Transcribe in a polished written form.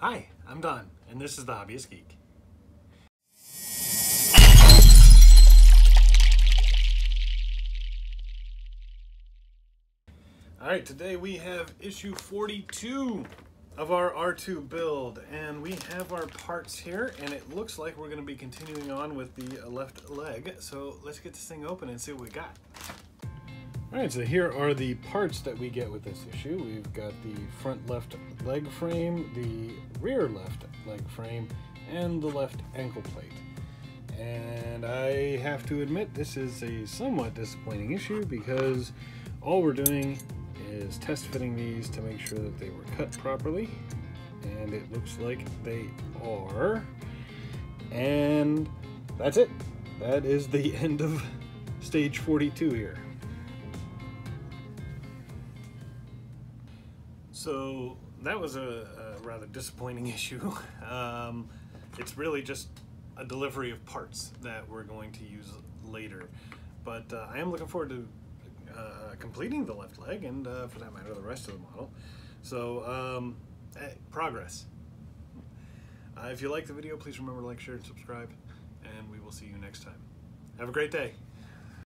Hi, I'm Don, and this is The Hobbyist Geek. Alright, today we have issue 42 of our R2 build, and we have our parts here, and it looks like we're going to be continuing on with the left leg, so let's get this thing open and see what we got. Alright, so here are the parts that we get with this issue. We've got the front left leg frame, the rear left leg frame, and the left ankle plate. And I have to admit, this is a somewhat disappointing issue because all we're doing is test fitting these to make sure that they were cut properly. And it looks like they are. And that's it. That is the end of stage 42 here. So that was a rather disappointing issue. It's really just a delivery of parts that we're going to use later. But I am looking forward to completing the left leg and for that matter the rest of the model. So progress. If you like the video, please remember to like, share, and subscribe, and we will see you next time. Have a great day.